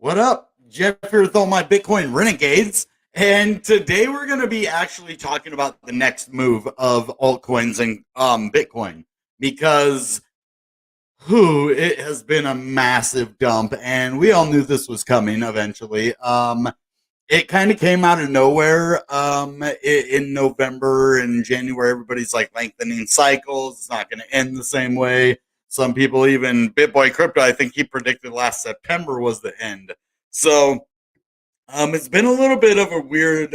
What up? Jeff here with all my Bitcoin renegades. And today we're going to be actually talking about the next move of altcoins and Bitcoin because it has been a massive dump, and we all knew this was coming eventually. It kind of came out of nowhere in November and January. Everybody's like lengthening cycles. It's not going to end the same way. Some people, even BitBoy Crypto, I think he predicted last September was the end. So it's been a little bit of a weird,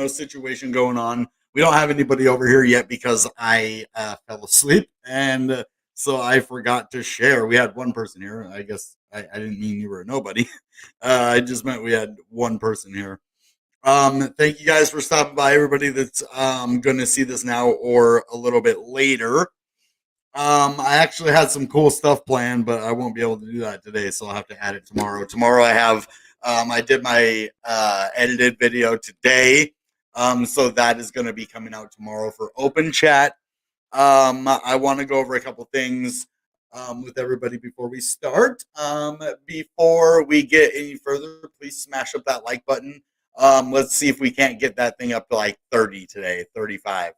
situation going on. We don't have anybody over here yet because I fell asleep, and so I forgot to share. We had one person here. I guess I didn't mean you were a nobody. I just meant we had one person here. Thank you guys for stopping by. Everybody that's going to see this now or a little bit later. I actually had some cool stuff planned, but I won't be able to do that today, so I'll have to add it tomorrow. Tomorrow I have I did my edited video today, so that is going to be coming out tomorrow for open chat. I want to go over a couple things with everybody before we start. Before we get any further, please smash up that like button. Let's see if we can't get that thing up to like 30 today, 35.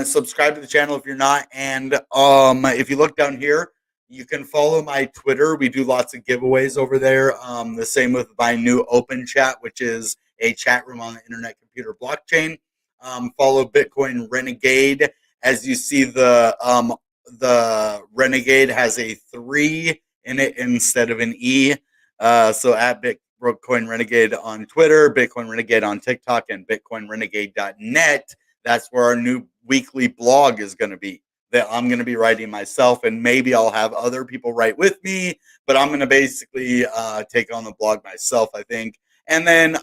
Subscribe to the channel if you're not, and if you look down here, you can follow my Twitter. We do lots of giveaways over there. The same with my new open chat, which is a chat room on the internet computer blockchain. Follow Bitcoin Renegade. As you see, the Renegade has a 3 in it instead of an E. So at Bitcoin Renegade on Twitter, Bitcoin Renegade on TikTok, and BitcoinRenegade.net. That's where our new weekly blog is going to be, that I'm going to be writing myself, and maybe I'll have other people write with me, but I'm going to basically take on the blog myself, I think. And then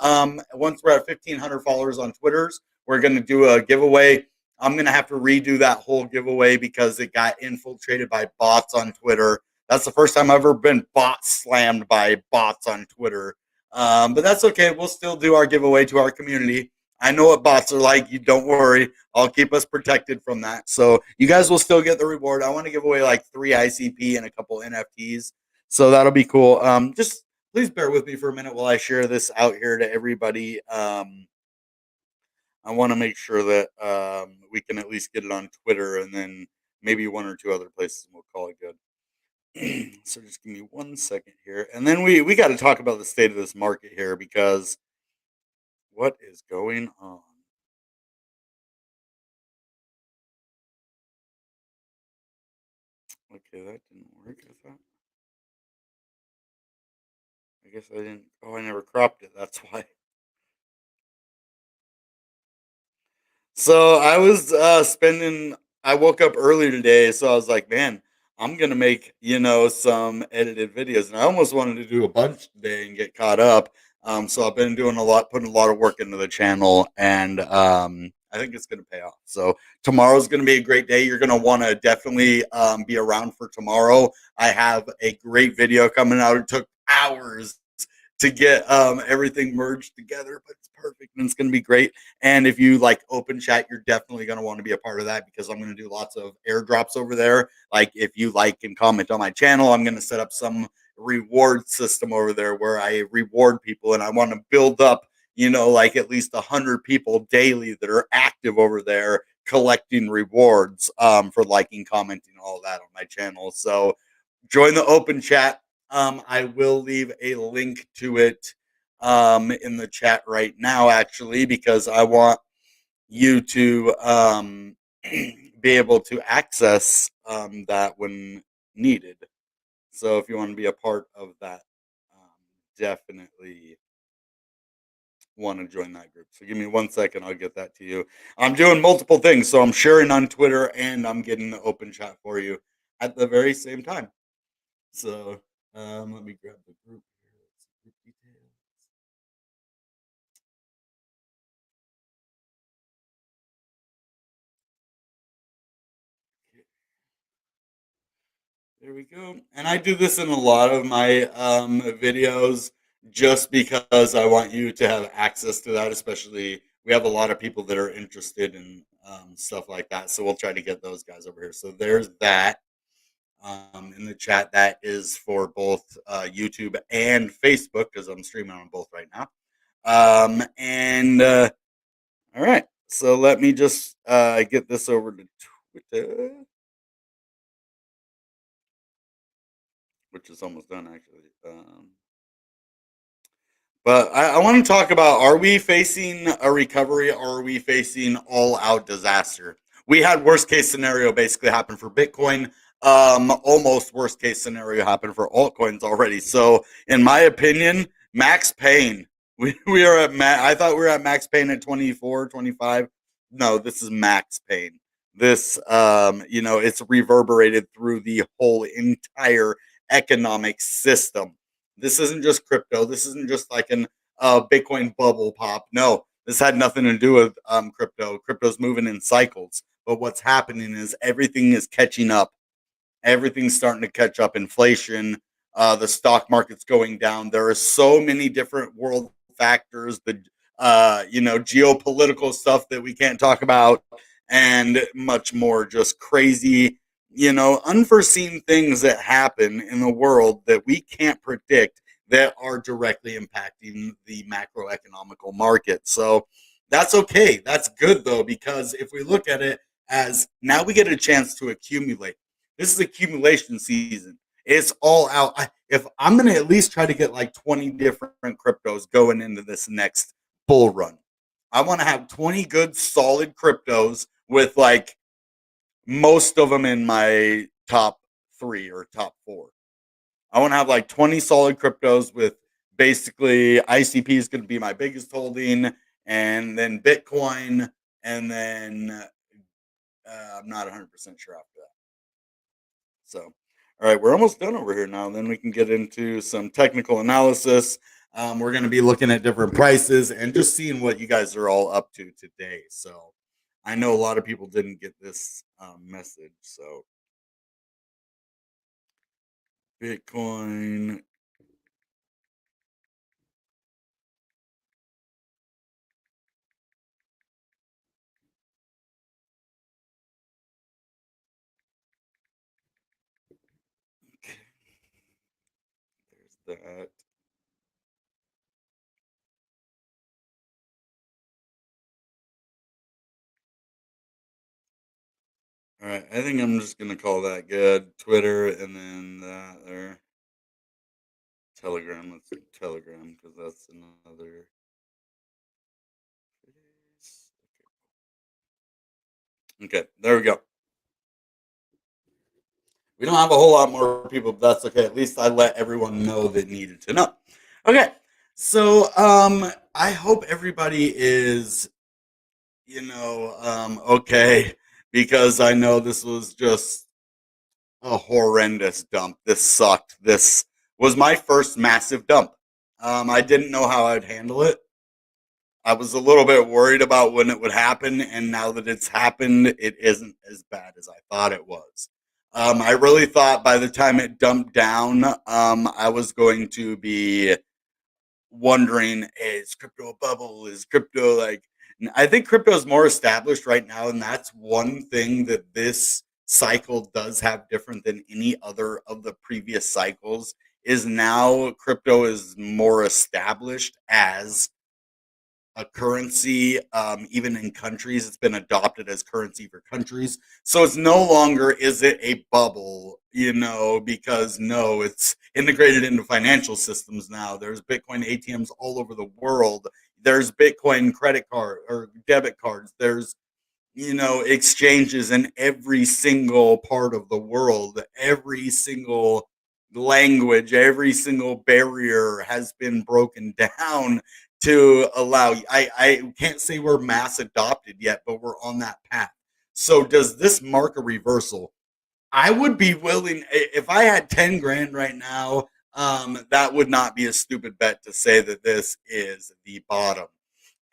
once we're at 1,500 followers on Twitters, we're going to do a giveaway. I'm going to have to redo that whole giveaway because it got infiltrated by bots on Twitter. That's the first time I've ever been bot slammed by bots on Twitter. But that's okay. We'll still do our giveaway to our community. I know what bots are like. You don't worry. I'll keep us protected from that. So you guys will still get the reward. I want to give away like 3 ICP and a couple NFTs. So that'll be cool. Just please bear with me for a minute while I share this out here to everybody. I want to make sure that we can at least get it on Twitter and then maybe one or two other places, and we'll call it good. So just give me 1 second here. And then we got to talk about the state of this market here, because what is going on? Okay, that didn't work. I thought. I guess I didn't. Oh, I never cropped it. That's why. So I was spending. I woke up early today, so I was like, man, I'm gonna make some edited videos, and I almost wanted to do a bunch today and get caught up. So I've been doing a lot, putting a lot of work into the channel, and I think it's gonna pay off. So tomorrow's gonna be a great day. You're gonna want to definitely be around for tomorrow. I have a great video coming out. It took hours to get everything merged together, but it's perfect and it's going to be great. And if you like open chat, you're definitely going to want to be a part of that, because I'm going to do lots of airdrops over there. Like if you like and comment on my channel, I'm going to set up some reward system over there where I reward people, and I want to build up, like at least 100 people daily that are active over there collecting rewards for liking, commenting, all that on my channel. So join the open chat. I will leave a link to it in the chat right now, actually, because I want you to be able to access that when needed. So if you want to be a part of that, definitely want to join that group. So give me 1 second, I'll get that to you. I'm doing multiple things, so I'm sharing on Twitter and I'm getting the open chat for you at the very same time. So let me grab the group here. Let's see group details. Okay, there we go. And I do this in a lot of my videos just because I want you to have access to that. Especially, we have a lot of people that are interested in stuff like that. So we'll try to get those guys over here. So there's that. in the chat. That is for both YouTube and Facebook because I'm streaming on both right now. And all right, so let me just get this over to Twitter, which is almost done actually. But I want to talk about, are we facing a recovery or are we facing all out disaster? We had worst case scenario basically happen for Bitcoin. Almost worst case scenario happened for altcoins already. So in my opinion, max pain. We are at I thought we were at max pain at 24, 25. No, this is max pain. This it's reverberated through the whole entire economic system. This isn't just crypto. This isn't just like an Bitcoin bubble pop. No, this had nothing to do with crypto. Crypto's moving in cycles. But what's happening is everything is catching up. Everything's starting to catch up. Inflation, the stock market's going down. There are so many different world factors, the geopolitical stuff that we can't talk about, and much more. Just crazy, unforeseen things that happen in the world that we can't predict that are directly impacting the macroeconomical market. So that's okay. That's good though, because if we look at it as now we get a chance to accumulate. This is accumulation season. It's all out. If I'm going to at least try to get like 20 different cryptos going into this next bull run, I want to have 20 good solid cryptos with like most of them in my top 3 or top 4. I want to have like 20 solid cryptos with basically ICP is going to be my biggest holding, and then Bitcoin, and then I'm not 100% sure after that. So, all right, we're almost done over here now. Then we can get into some technical analysis. We're going to be looking at different prices and just seeing what you guys are all up to today. So, I know a lot of people didn't get this message. So, Bitcoin. Okay. There's that. All right, I think I'm just gonna call that good. Twitter and then that there. Telegram. Let's do Telegram because that's another. Okay, there we go. We don't have a whole lot more people, but that's okay. At least I let everyone know that needed to know. Okay, so I hope everybody is, okay, because I know this was just a horrendous dump. This sucked. This was my first massive dump. I didn't know how I'd handle it. I was a little bit worried about when it would happen, and now that it's happened, it isn't as bad as I thought it was. I really thought by the time it dumped down, I was going to be wondering, hey, is crypto a bubble? Is crypto like? I think crypto is more established right now, and that's one thing that this cycle does have different than any other of the previous cycles. Is now crypto is more established as a currency, even in countries. It's been adopted as currency for countries. So it's no longer is it a bubble, because no, it's integrated into financial systems now. There's Bitcoin ATMs all over the world. There's Bitcoin credit card or debit cards. There's exchanges in every single part of the world. Every single language, every single barrier has been broken down to allow. I can't say we're mass adopted yet, but we're on that path. So does this mark a reversal? I would be willing if I had 10 grand right now. That would not be a stupid bet to say that this is the bottom.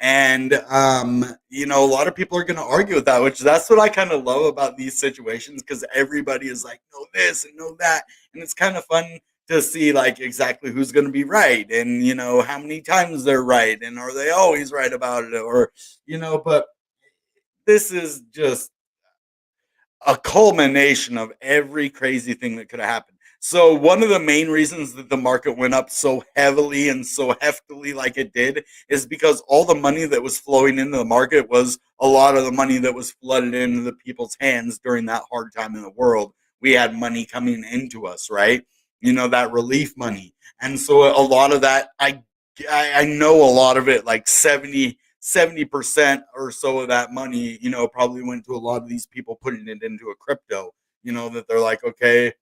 And a lot of people are going to argue with that, which that's what I kind of love about these situations, because everybody is like, no this and no that, and it's kind of fun to see like exactly who's going to be right, and how many times they're right, and are they always right about it, or but this is just a culmination of every crazy thing that could have happened. So one of the main reasons that the market went up so heavily and so heftily like it did is because all the money that was flowing into the market was a lot of the money that was flooded into the people's hands during that hard time in the world. We had money coming into us, right? You know, that relief money. And so a lot of that I know a lot of it, like 70% or so of that money, you know, probably went to a lot of these people putting it into a crypto, you know, that they're like, okay,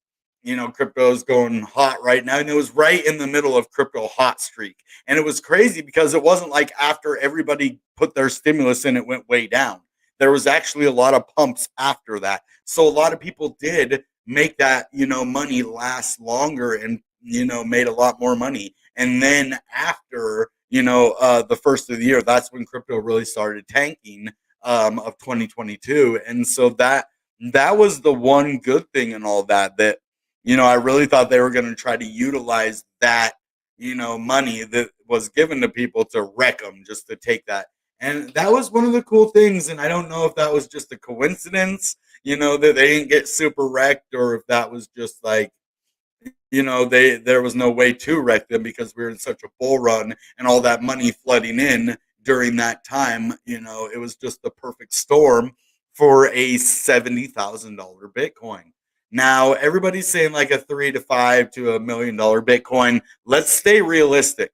you know, crypto is going hot right now. And it was right in the middle of crypto hot streak. And it was crazy because it wasn't like after everybody put their stimulus in, it went way down. There was actually a lot of pumps after that. So a lot of people did make that, you know, money last longer and, you know, made a lot more money. And then after, you know, the first of the year, that's when crypto really started tanking of 2022. And so that was the one good thing and all that, that, you know, I really thought they were going to try to utilize that, you know, money that was given to people to wreck them, just to take that. And that was one of the cool things. And I don't know if that was just a coincidence, you know, that they didn't get super wrecked, or if that was just like, you know, there was no way to wreck them because we were in such a bull run and all that money flooding in during that time. You know, it was just the perfect storm for a $70,000 Bitcoin. Now everybody's saying like a 3 to 5 to $1 million Bitcoin. Let's stay realistic.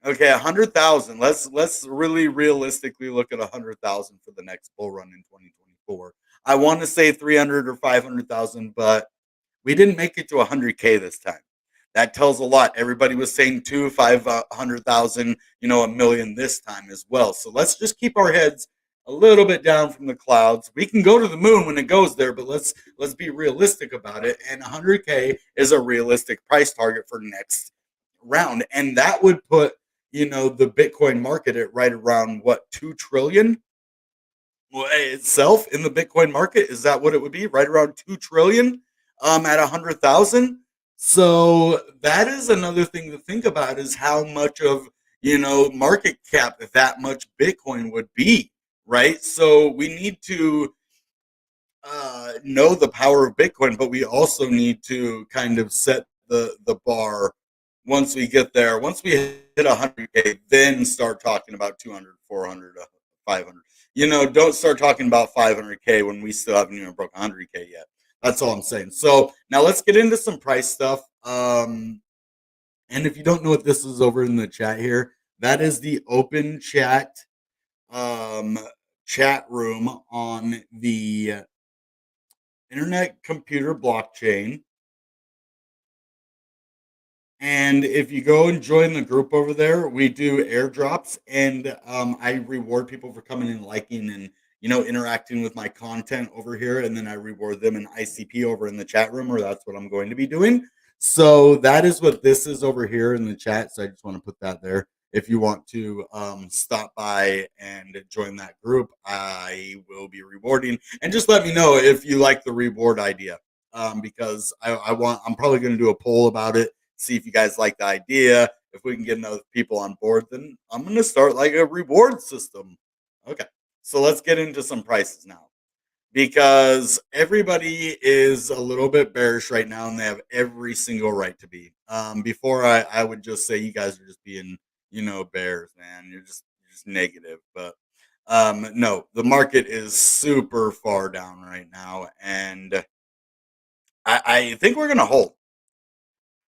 Okay, 100,000. Let's really realistically look at 100,000 for the next bull run in 2024. I want to say 300 or 500,000, but we didn't make it to 100K this time. That tells a lot. Everybody was saying 500,000, you know, a million this time as well. So let's just keep our heads a little bit down from the clouds. We can go to the moon when it goes there, but let's be realistic about it. And 100K is a realistic price target for next round, and that would put, you know, the Bitcoin market at right around what, 2 trillion itself in the Bitcoin market. Is that what it would be? Right around 2 trillion at 100,000. So that is another thing to think about, is how much of, you know, market cap that much Bitcoin would be, right? So we need to know the power of Bitcoin, but we also need to kind of set the bar once we get there. Once we hit 100K, then start talking about 200, 400, 500. You know, don't start talking about 500K when we still haven't even broke 100K yet. That's all I'm saying. So now let's get into some price stuff. And if you don't know what this is over in the chat here, that is the open um, chat room on the internet computer blockchain. And if you go and join the group over there, we do airdrops, and I reward people for coming and liking and, you know, interacting with my content over here, and then I reward them in ICP over in the chat room, or that's what I'm going to be doing. So that is what this is over here in the chat. So I just want to put that there. If you want to stop by and join that group, I will be rewarding, and just let me know if you like the reward idea, because I'm probably going to do a poll about it, see if you guys like the idea. If we can get enough people on board, then I'm going to start like a reward system. Okay. So let's get into some prices now, because everybody is a little bit bearish right now, and they have every single right to be. Before I would just say you guys are just being, you know, bears, man. You're just negative. But no, the market is super far down right now, and I think we're going to hold.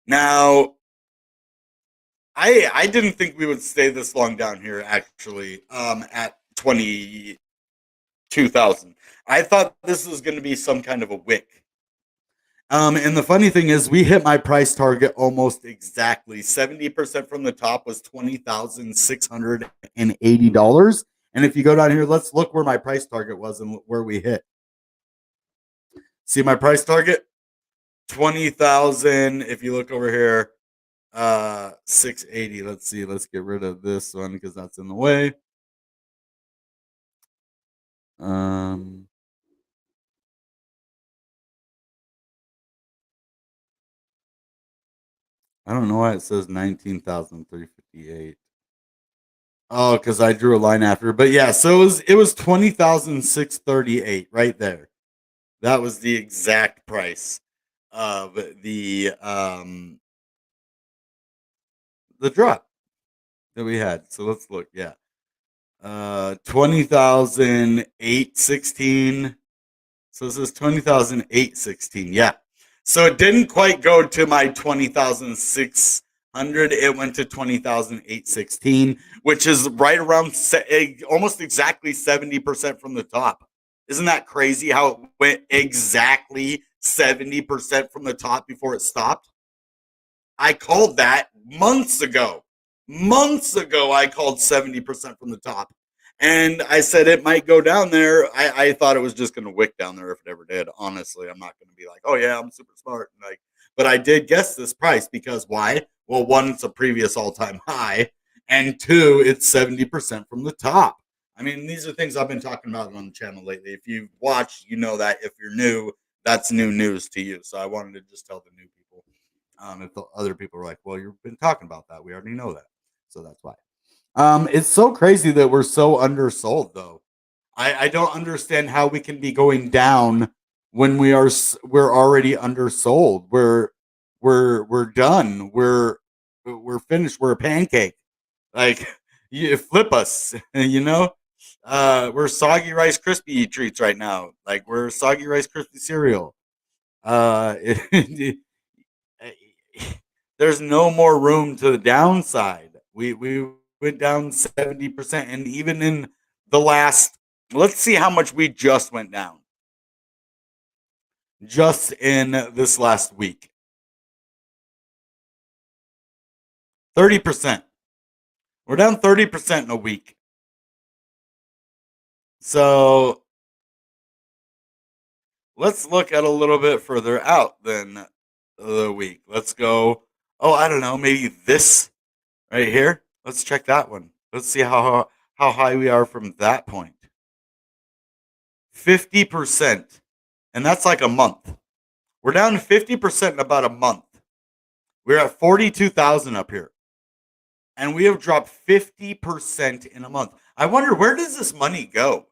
Now, I didn't think we would stay this long down here, actually, at 22,000. I thought this was going to be some kind of a wick. And the funny thing is, we hit my price target almost exactly. 70% from the top was $20,680. And if you go down here, let's look where my price target was and where we hit. See my price target? 20,000. If you look over here, 680. Let's see. Let's get rid of this one because that's in the way. I don't know why it says 19,358. Oh, because I drew a line after. But yeah, so it was 20,638 right there. That was the exact price of the drop that we had. So let's look. Yeah. 20,816. So this is 20,816. Yeah. So it didn't quite go to my 20,600. It went to 20,816, which is right around almost exactly 70% from the top. Isn't that crazy how it went exactly 70% from the top before it stopped? I called that months ago. Months ago, I called 70% from the top. And I said it might go down there. I thought it was just going to wick down there if it ever did. Honestly, I'm not going to be like, oh, yeah, I'm super smart. Like, but I did guess this price because why? Well, one, it's a previous all time high. And two, it's 70% from the top. I mean, these are things I've been talking about on the channel lately. If you've watched, you know that. If you're new, that's new news to you. So I wanted to just tell the new people. If the other people are like, well, you've been talking about that, we already know that, so that's why. It's so crazy that we're so undersold, though. I don't understand how we can be going down when we're already undersold. We're done. We're finished. We're a pancake. Like you flip us, you know. We're soggy Rice Krispie treats right now. Like we're soggy Rice Krispie cereal. It, there's no more room to the downside. We went down 70%, and even in the last, let's see how much we just went down. Just in this last week, 30%. We're down 30% in a week. So let's look at a little bit further out than the week. Let's go. Oh, I don't know. Maybe this right here. Let's check that one. Let's see how high we are from that point. 50%. And that's like a month. We're down 50% in about a month. We're at 42,000 up here. And we have dropped 50% in a month. I wonder, where does this money go?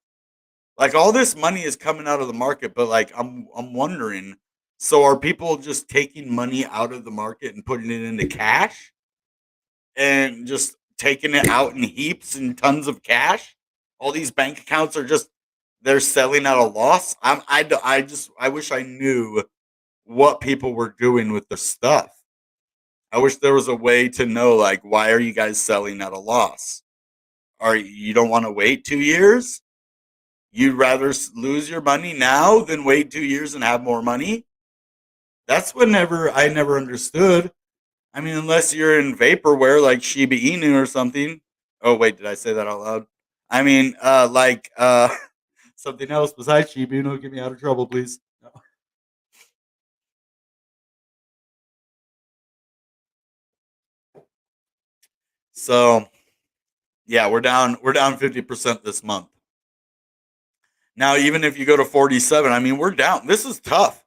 Like all this money is coming out of the market, but like I'm wondering, so are people just taking money out of the market and putting it into cash and just taking it out in heaps and tons of cash? All these bank accounts are just they're selling at a loss. I wish I knew what people were doing with their stuff. I wish there was a way to know, like, why are you guys selling at a loss? Are you don't want to wait 2 years? You'd rather lose your money now than wait 2 years and have more money? That's what I never understood. I mean, unless you're in vaporware like Shiba Inu or something. Oh wait, did I say that out loud? I mean, something else besides Shiba Inu. Get me out of trouble, please. So yeah, we're down 50% this month. Now, even if you go to 47, I mean, we're down. This is tough.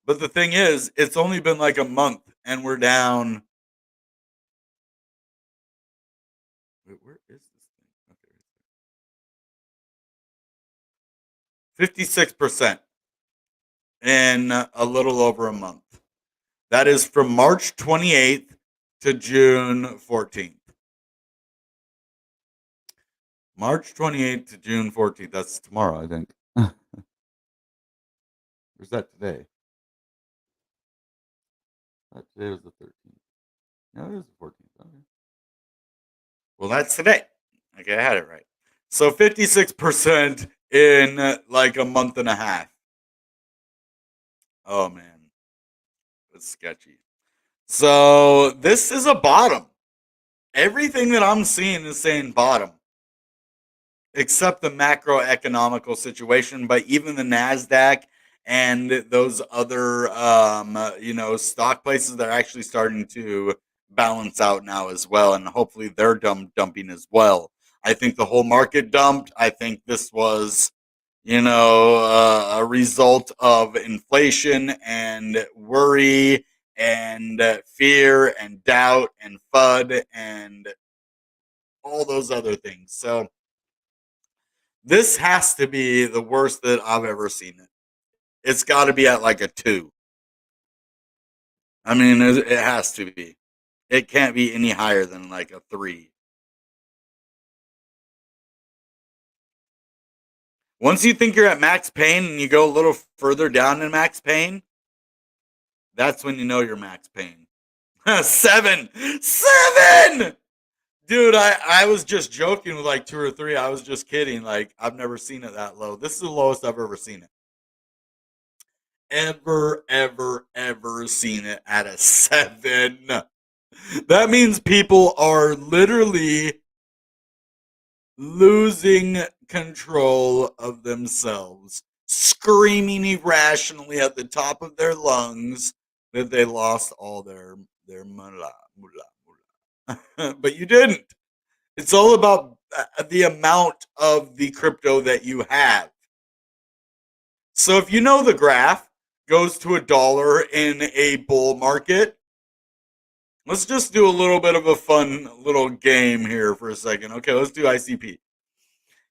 But the thing is, it's only been like a month and we're down. Wait, where is this thing? Okay. 56% in a little over a month. That is from March 28th to June 14th. March 28th to June 14th. That's tomorrow, I think. Where's that today? Today was the 13th. No, it is the 14th. Okay. Well, that's today. Okay, I had it right. So 56% in like a month and a half. Oh, man. That's sketchy. So this is a bottom. Everything that I'm seeing is saying bottom, except the macroeconomical situation. But even the Nasdaq and those other, stock places that are actually starting to balance out now as well, and hopefully they're dumping as well. I think the whole market dumped. I think this was, a result of inflation and worry and fear and doubt and FUD and all those other things. So this has to be the worst that I've ever seen it. It's got to be at like a 2. I mean, it has to be. It can't be any higher than like a 3. Once you think you're at max pain and you go a little further down in max pain, that's when you know you're max pain. 7. 7! Dude, I was just joking with like 2 or 3. I was just kidding. Like, I've never seen it that low. This is the lowest I've ever seen it. Ever seen it at a 7. That means people are literally losing control of themselves, screaming irrationally at the top of their lungs that they lost all their moolah. But you didn't. It's all about the amount of the crypto that you have. So if you know the graph goes to $1 in a bull market, let's just do a little bit of a fun little game here for a second. Okay, let's do ICP.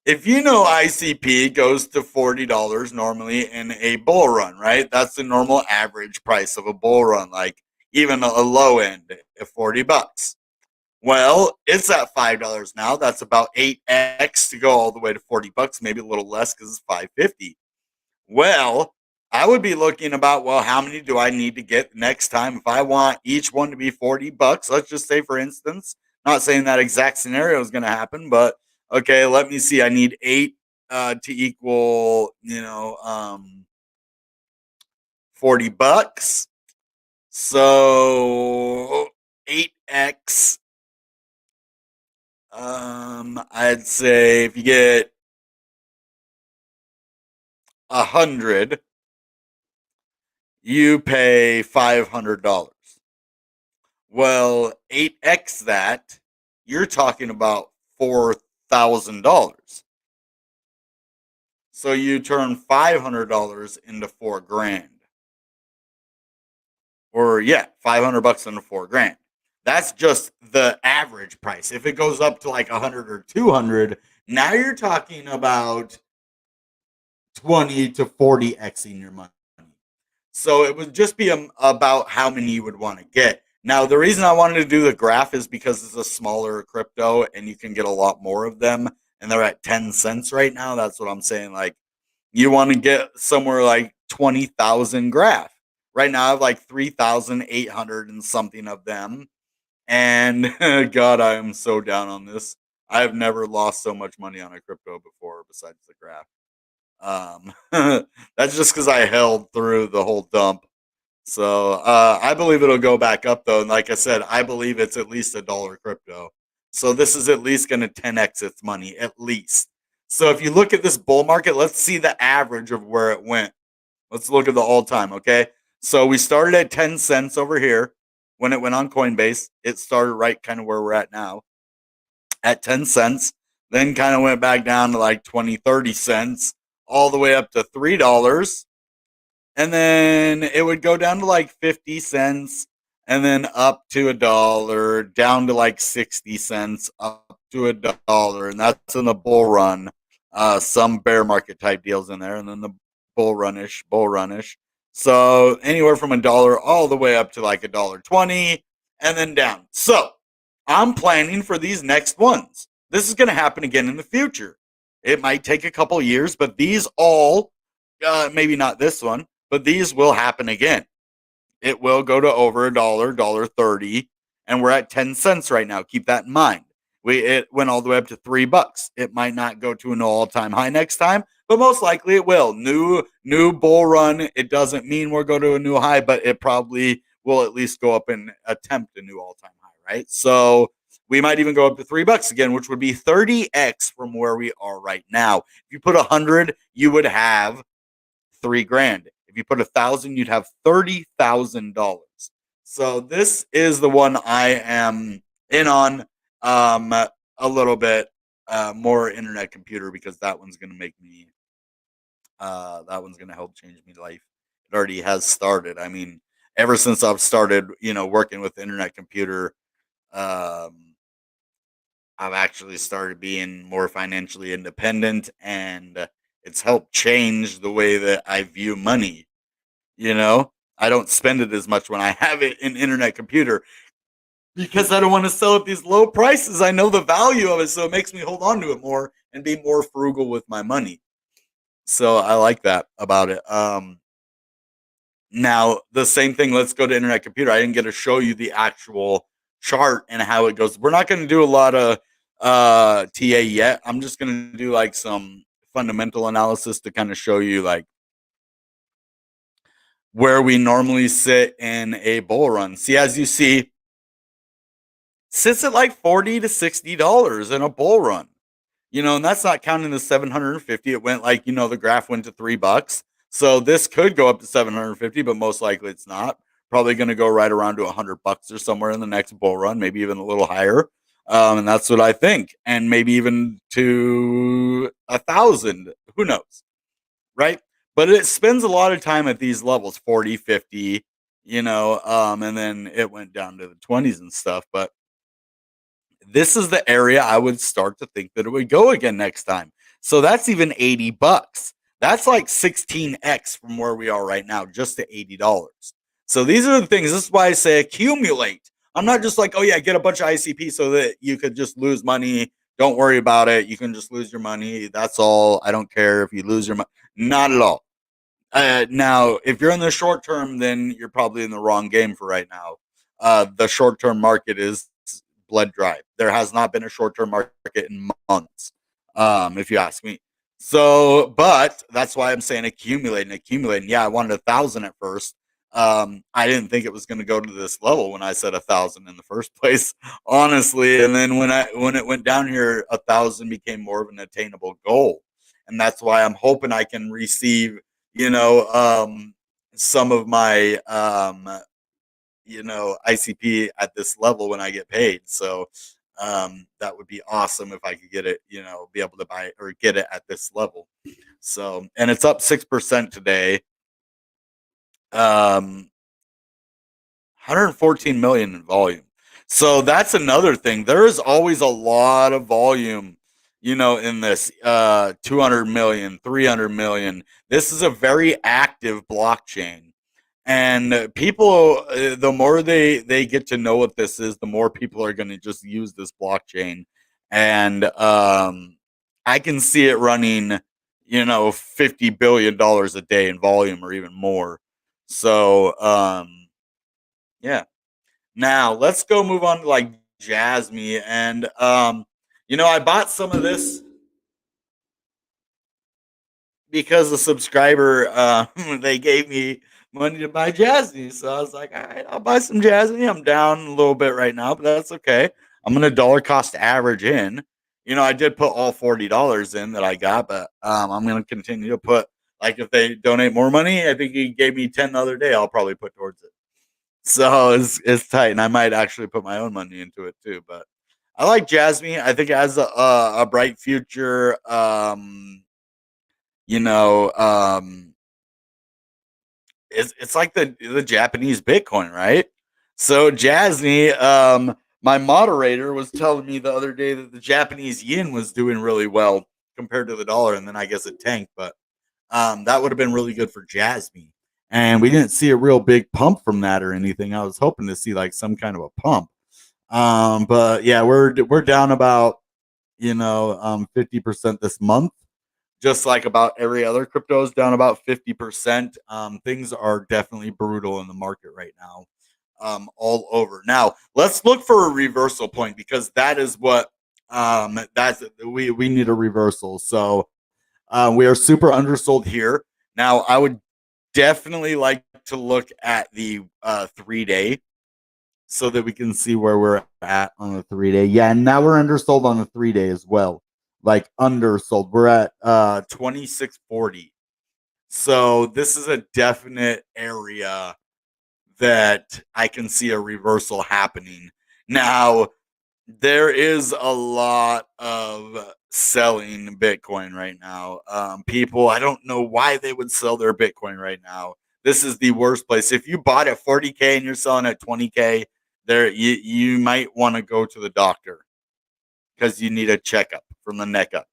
If you know ICP goes to $40 normally in a bull run, right? That's the normal average price of a bull run, like even a low end at $40. Well, it's at $5 now. That's about 8x to go all the way to $40, maybe a little less because it's 550. Well, I would be looking about, well, how many do I need to get next time if I want each one to be $40? Let's just say, for instance, not saying that exact scenario is going to happen, but okay, let me see. I need 8 to equal, $40. So 8x. I'd say if you get 100, you pay $500. Well, 8x that, you're talking about $4,000. So you turn $500 into 4 grand. Or yeah, $500 into 4 grand. That's just the average price. If it goes up to like 100 or 200, now you're talking about 20 to 40xing your money. So it would just be about how many you would want to get. Now, the reason I wanted to do the graph is because it's a smaller crypto and you can get a lot more of them. And they're at 10 cents right now. That's what I'm saying. Like, you want to get somewhere like 20,000 graph. Right now, I have like 3,800 and something of them. And God, I am so down on this. I have never lost so much money on a crypto before besides the graph. That's just because I held through the whole dump. So I believe it'll go back up though, and like I said, I believe it's at least $1 crypto. So this is at least going to 10x its money, at least. So if you look at this bull market, let's see the average of where it went. Let's look at the all time. Okay, so we started at 10 cents over here when it went on Coinbase. It started right kind of where we're at now at 10 cents, then kind of went back down to like 20, 30 cents, all the way up to $3. And then it would go down to like 50 cents and then up to $1, down to like 60 cents, up to $1. And that's in the bull run. Some bear market type deals in there, and then the bull runish. So anywhere from $1 all the way up to like $1.20 and then down. So I'm planning for these next ones. This is going to happen again in the future. It might take a couple years, but these all, maybe not this one, but these will happen again. It will go to over $1.30, and we're at 10 cents right now. Keep that in mind. It went all the way up to $3. It might not go to an all-time high next time, but most likely it will. New bull run. It doesn't mean we'll go to a new high, but it probably will at least go up and attempt a new all-time high, right? So we might even go up to $3 again, which would be 30x from where we are right now. If you put 100, you would have 3 grand. If you put 1,000, you'd have $30,000. So this is the one I am in on, a little bit more internet computer, because that one's gonna make me. That one's gonna help change me life. It already has started. I mean, ever since I've started, working with internet computer, um, I've actually started being more financially independent, and It's helped change the way that I view money. You know, I don't spend it as much when I have it in internet computer because I don't want to sell at these low prices. I know the value of it, so it makes me hold on to it more and be more frugal with my money. So I like that about it. Now the same thing. Let's go to internet computer. I didn't get to show you the actual chart and how it goes. We're not going to do a lot of TA yet. I'm just going to do like some fundamental analysis to kind of show you like where we normally sit in a bull run. See, as you see, sits at like $40 to $60 in a bull run. And that's not counting the 750. It went like, the graph went to $3. So this could go up to 750, but most likely it's not. Probably going to go right around to $100 or somewhere in the next bull run, maybe even a little higher. And that's what I think. And maybe even to 1,000. Who knows? Right? But it spends a lot of time at these levels, 40, 50, and then it went down to the 20s and stuff. But this is the area I would start to think that it would go again next time. So that's even $80. That's like 16x from where we are right now, just to $80. So these are the things. This is why I say accumulate. I'm not just like, oh yeah, get a bunch of ICP so that you could just lose money. Don't worry about it. You can just lose your money. That's all. I don't care if you lose your money. Not at all. Now, if you're in the short term, then you're probably in the wrong game for right now. The short term market is blood dry. There has not been a short term market in months, if you ask me. So, but that's why I'm saying accumulating. Yeah, I wanted 1,000 at first. I didn't think it was going to go to this level when I said 1,000 in the first place, honestly. And then when it went down here, 1,000 became more of an attainable goal, and that's why I'm hoping I can receive, some of my ICP at this level when I get paid. So that would be awesome if I could get it, be able to buy it or get it at this level. So, and it's up 6% today. 114 million in volume. So that's another thing. There is always a lot of volume, in this 200 million, 300 million. This is a very active blockchain. And people, the more they get to know what this is, the more people are going to just use this blockchain. And I can see it running, $50 billion a day in volume or even more. So yeah. Now let's go move on to like Jasmy. And I bought some of this because a subscriber they gave me money to buy Jasmy. So I was like, all right, I'll buy some Jasmy. I'm down a little bit right now, but that's okay. I'm gonna dollar cost average in. I did put all $40 in that I got, but I'm gonna continue to put, like, if they donate more money, I think he gave me 10 the other day, I'll probably put towards it. So it's tight, and I might actually put my own money into it too. But I like Jasmy. I think it has a bright future. You know, it's like the Japanese Bitcoin, right? So Jasny, my moderator was telling me the other day that the Japanese yen was doing really well compared to the dollar, and then I guess it tanked, but that would have been really good for Jasmy. And we didn't see a real big pump from that or anything. I was hoping to see like some kind of a pump. But yeah, we're down about 50% this month, just like about every other crypto is down about 50%. Things are definitely brutal in the market right now, all over. Now let's look for a reversal point, because that is what that's we need a reversal. So we are super undersold here. Now I would definitely like to look at the 3-day so that we can see where we're at on the 3-day. Yeah, and now we're undersold on the 3-day as well. Like undersold. We're at 2640. So this is a definite area that I can see a reversal happening. Now, there is a lot of selling Bitcoin right now. People, I don't know why they would sell their Bitcoin right now. This is the worst place. If you bought at 40K and you're selling at 20K, you might want to go to the doctor because you need a checkup from the neck up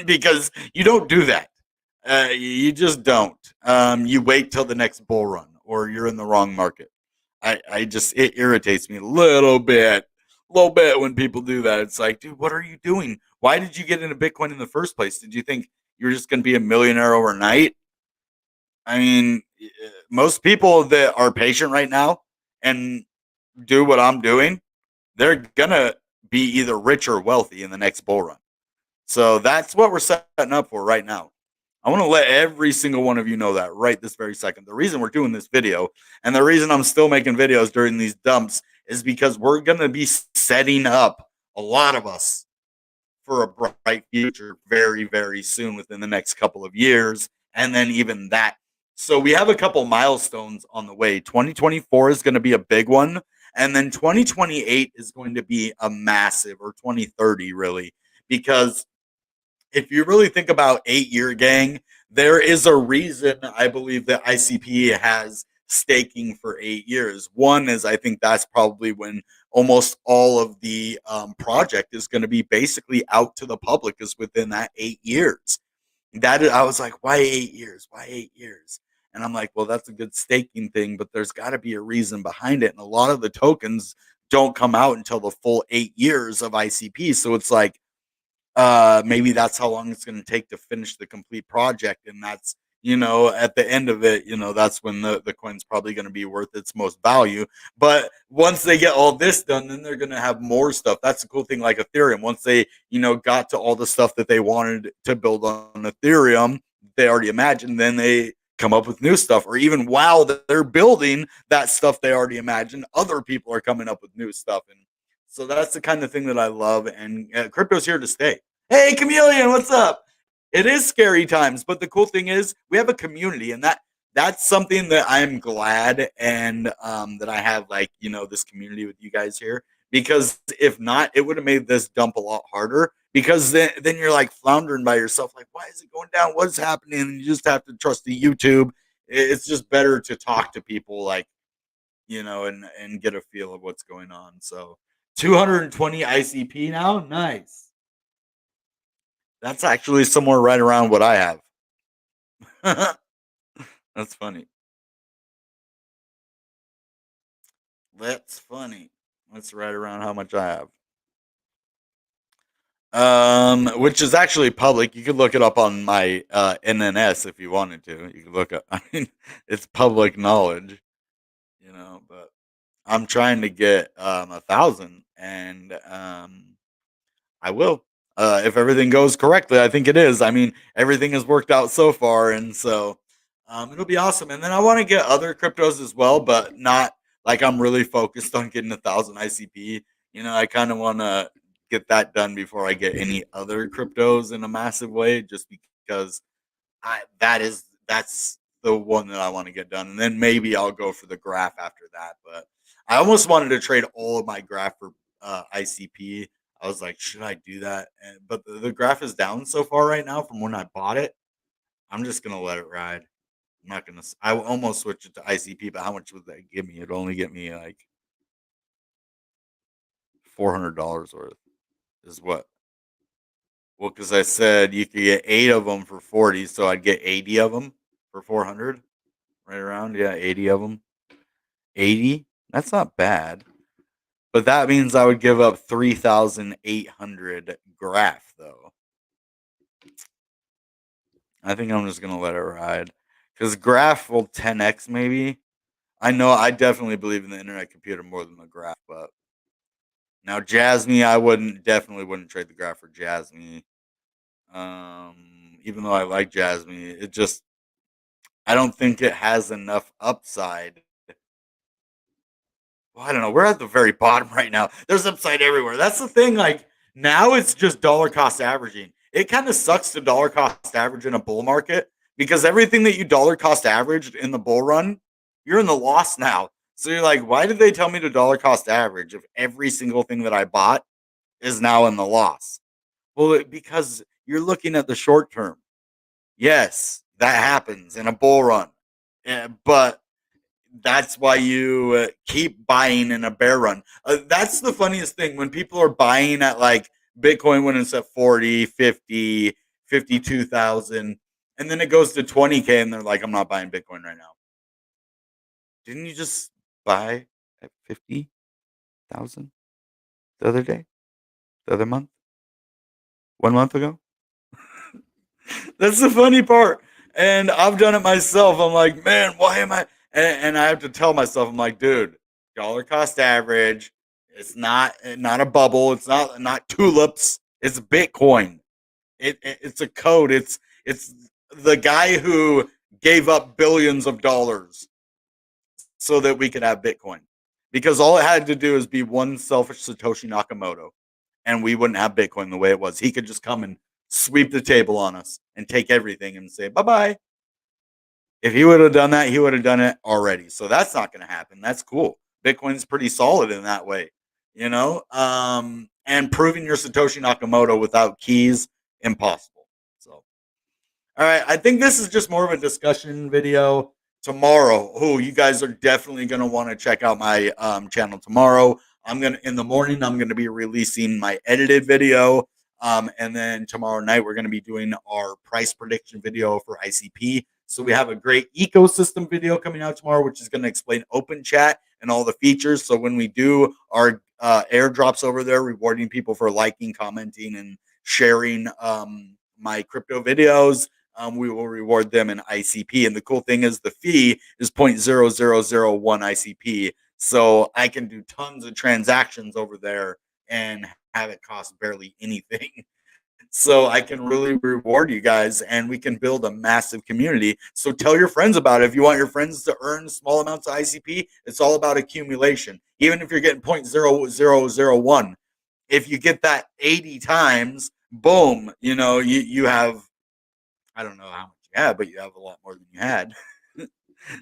because you don't do that. You just don't. You wait till the next bull run, or you're in the wrong market. I just it irritates me a little bit when people do that. It's like, dude, what are you doing? Why did you get into Bitcoin in the first place? Did you think you were just going to be a millionaire overnight? I mean, most people that are patient right now and do what I'm doing, they're gonna be either rich or wealthy in the next bull run. So that's what we're setting up for right now. I want to let every single one of you know that right this very second. The reason we're doing this video and the reason I'm still making videos during these dumps is because we're going to be setting up a lot of us for a bright future very, very soon within the next couple of years. And then even that. So we have a couple milestones on the way. 2024 is going to be a big one. And then 2028 is going to be a massive, or 2030, really, because if you really think about 8 year gang, there is a reason I believe that ICP has staking for 8 years. One is I think that's probably when almost all of the project is going to be basically out to the public, is within that 8 years. That I was like, why 8 years? Why 8 years? And I'm like, well, that's a good staking thing, but there's got to be a reason behind it. And a lot of the tokens don't come out until the full 8 years of ICP. So it's like, maybe that's how long it's going to take to finish the complete project, and that's, at the end of it, that's when the coin's probably going to be worth its most value. But once they get all this done, then they're going to have more stuff. That's the cool thing, like Ethereum. Once they got to all the stuff that they wanted to build on Ethereum, they already imagined, then they come up with new stuff. Or even while they're building that stuff they already imagined, other people are coming up with new stuff. And so that's the kind of thing that I love, and crypto's here to stay. Hey, Chameleon, what's up? It is scary times, but the cool thing is we have a community, and that's something that I'm glad, and that I have, like, this community with you guys here. Because if not, it would have made this dump a lot harder. Because then you're like floundering by yourself, like, why is it going down? What is happening? And you just have to trust the YouTube. It's just better to talk to people, like, and get a feel of what's going on. So 220 ICP now, nice. That's actually somewhere right around what I have. That's funny. That's funny. That's right around how much I have. Which is actually public. You could look it up on my NNS if you wanted to. You could look up. I mean, it's public knowledge, But I'm trying to get 1,000, and I will. If everything goes correctly, I think it is. I mean, everything has worked out so far, and so it'll be awesome. And then I want to get other cryptos as well, but not like I'm really focused on getting 1,000 ICP. I kind of want to get that done before I get any other cryptos in a massive way, just because that's the one that I want to get done, and then maybe I'll go for the graph after that. But I almost wanted to trade all of my graph for ICP. I was like, should I do that? But the graph is down so far right now from when I bought it. I'm just gonna let it ride. I'm not gonna. I almost switch it to ICP, but how much would that give me? It'd only get me like $400 worth. Is what? Well, because I said you could get 8 of them for 40, so I'd get 80 of them for 400, right around. Yeah, 80 of them. 80. That's not bad. But that means I would give up 3,800 graph, though. I think I'm just gonna let it ride, because graph will 10x maybe. I know I definitely believe in the internet computer more than the graph, but now Jasmy, I definitely wouldn't trade the graph for Jasmy. Even though I like Jasmy, it just, I don't think it has enough upside. Well, I don't know. We're at the very bottom right now. There's upside everywhere. That's the thing. Like, now it's just dollar cost averaging. It kind of sucks to dollar cost average in a bull market, because everything that you dollar cost averaged in the bull run, you're in the loss now. So you're like, why did they tell me to dollar cost average if every single thing that I bought is now in the loss? Well, because you're looking at the short term. Yes, that happens in a bull run. But that's why you keep buying in a bear run. That's the funniest thing, when people are buying at like Bitcoin when it's at 40, 50, 52,000, and then it goes to 20K, and they're like, I'm not buying Bitcoin right now. Didn't you just buy at 50,000 the other day, the other month, 1 month ago? That's the funny part. And I've done it myself. I'm like, man, why am I? And I have to tell myself, I'm like, dude, dollar cost average. It's not a bubble. It's not tulips. It's Bitcoin. It's a code. It's the guy who gave up billions of dollars so that we could have Bitcoin. Because all it had to do is be one selfish Satoshi Nakamoto, and we wouldn't have Bitcoin the way it was. He could just come and sweep the table on us and take everything and say bye bye. If he would have done that, he would have done it already. So that's not going to happen. That's cool. Bitcoin's pretty solid in that way, you know. And proving your Satoshi Nakamoto without keys, impossible. So all right, I think this is just more of a discussion video. Tomorrow, you guys are definitely going to want to check out my channel tomorrow. In the morning, I'm going to be releasing my edited video. And then tomorrow night, we're going to be doing our price prediction video for ICP. So we have a great ecosystem video coming out tomorrow, which is going to explain open chat and all the features. So when we do our airdrops over there, rewarding people for liking, commenting, and sharing my crypto videos, we will reward them in ICP. And the cool thing is the fee is 0.0001 ICP. So I can do tons of transactions over there and have it cost barely anything. So I can really reward you guys, and we can build a massive community. So tell your friends about it. If you want your friends to earn small amounts of ICP, it's all about accumulation. Even if you're getting 0.0001, if you get that 80 times, boom, you have, I don't know how much you have, but you have a lot more than you had.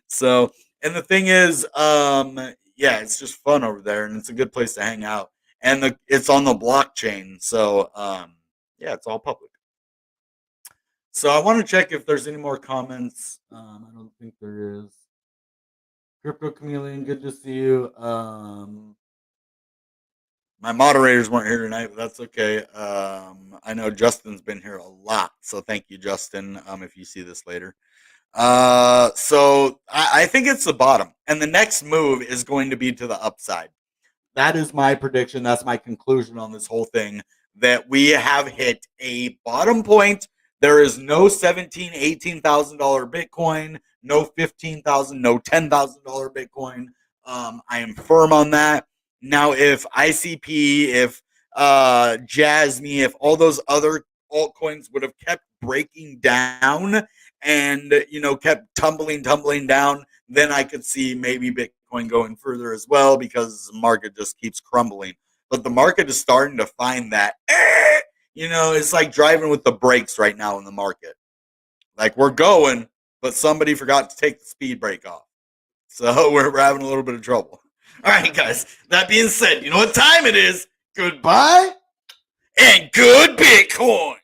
So, and the thing is, yeah, it's just fun over there, and it's a good place to hang out. And it's on the blockchain, so yeah, it's all public. So I want to check if there's any more comments. I don't think there is. Crypto Chameleon, good to see you. My moderators weren't here tonight, but that's okay. I know Justin's been here a lot, so thank you, Justin. If you see this later. So I think it's the bottom, and the next move is going to be to the upside. That is my prediction. That's my conclusion on this whole thing, that we have hit a bottom point. There is no $17,000, $18,000 Bitcoin, no 15,000, no $10,000 Bitcoin. I am firm on that. Now, if ICP, if Jasmy, if all those other altcoins would have kept breaking down and kept tumbling down, then I could see maybe Bitcoin going further as well, because the market just keeps crumbling. But the market is starting to find that, it's like driving with the brakes right now in the market. Like, we're going, but somebody forgot to take the speed brake off. So we're having a little bit of trouble. All right, guys. That being said, you know what time it is? Goodbye and good Bitcoin.